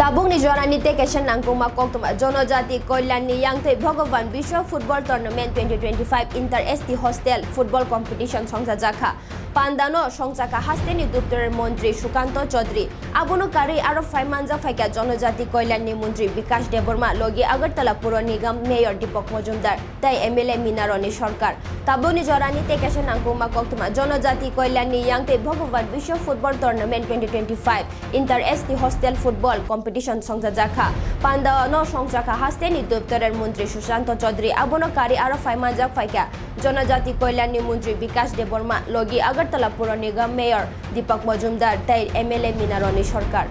Tabung ni Jorani Tekeshan Nangkuma Koktuma Jonojati Koilani Yangte Bhagavan Bisho Football Tournament 2025 Inter-ST Hostel Football Competition Songsa Jaka Pandano Songsaka Hasteni Dupter Montri Shukanto Chaudhary Abono Kari Aro Faimanja Faika Jonojati Koilani Montri Bikash Deborma Logi Agartala Puro Nigam Mayor Deepak Majumdar Tai MLA Minaroni Sarkar Tabung ni Jorani Tekeshan Nangkuma Koktuma Jonojati Koilani Yangte Bhagavan Bisho Football Tournament 2025 Inter-ST Hostel Football Competition Songsa Jaka Panda no Songsaka Hasteni Dupterer Montri Shukanto Chaudhary Abono Kari Aro Faimanja Faika Jonojati Koilani Montri Bikash Deborma Logi Agartala Puro Nigam Mayor Deepak Majumdar Tai MLA Minaroni Sarkar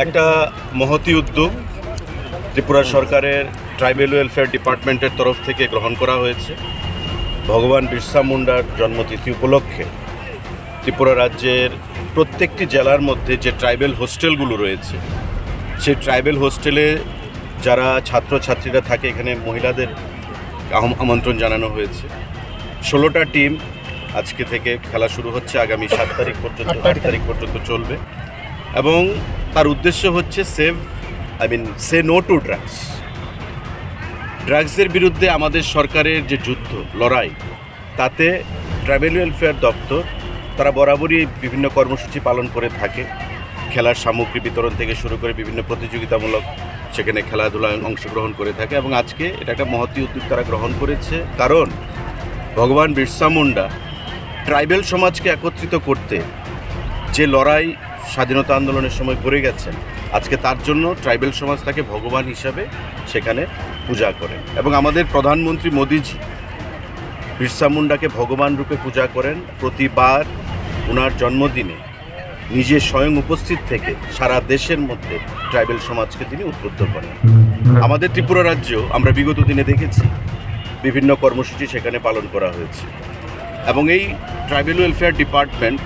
একটা মহতি উদ্যোগ ত্রিপুরা সরকারের tribal welfare ডিপার্টমেন্টের তরফ থেকে গ্রহণ করা হয়েছে ভগবান বিরসা মুন্ডার জন্মতিথি উপলক্ষে ত্রিপুরা রাজ্যের প্রত্যেকটি জেলার মধ্যে যে ট্রাইবেল হোস্টেলগুলো রয়েছে সেই ট্রাইবেল হোস্টেলে যারা ছাত্রছাত্রীরা থাকে এখানে মহিলাদের আমন্ত্রণ জানানো হয়েছে 16টা টিম আজকে থেকে খেলা শুরু হচ্ছে আগামী 7 তারিখ পর্যন্ত 8 তারিখ পর্যন্ত চলবে এবং তার উদ্দেশ্য হচ্ছে সে নো টু ড্রাগসের বিরুদ্ধে আমাদের সরকারের যে যুদ্ধ লড়াই তাতে ট্রাইবেল ওয়েলফেয়ার দপ্তর তারা বরাবরই বিভিন্ন কর্মসূচি পালন করে থাকে খেলার সামগ্রী বিতরণ থেকে শুরু করে বিভিন্ন প্রতিযোগিতামূলক সেখানে খেলাধুলায় অংশগ্রহণ করে থাকে এবং আজকে এটা একটা মহতী উদ্যোগ তারা গ্রহণ করেছে কারণ ভগবান বিরসা মুন্ডা ট্রাইবেল সমাজকে একত্রিত করতে যে লড়াই স্বাধীনতা আন্দোলনের সময় করে গেছেন আজকে তার জন্য ট্রাইবেল সমাজ তাকে ভগবান হিসাবে সেখানে পূজা করেন এবং আমাদের প্রধানমন্ত্রী মোদিজি বিরসা মুন্ডাকে ভগবান রূপে পূজা করেন প্রতিবার ওনার জন্মদিনে নিজে স্বয়ং উপস্থিত থেকে সারা দেশের মধ্যে ট্রাইবেল সমাজকে তিনি উদ্বুদ্ধ করেন আমাদের ত্রিপুরা রাজ্যেও আমরা বিগত দিনে দেখেছি বিভিন্ন কর্মসূচি সেখানে পালন করা হয়েছে এবং এই ট্রাইবেল ওয়েলফেয়ার ডিপার্টমেন্ট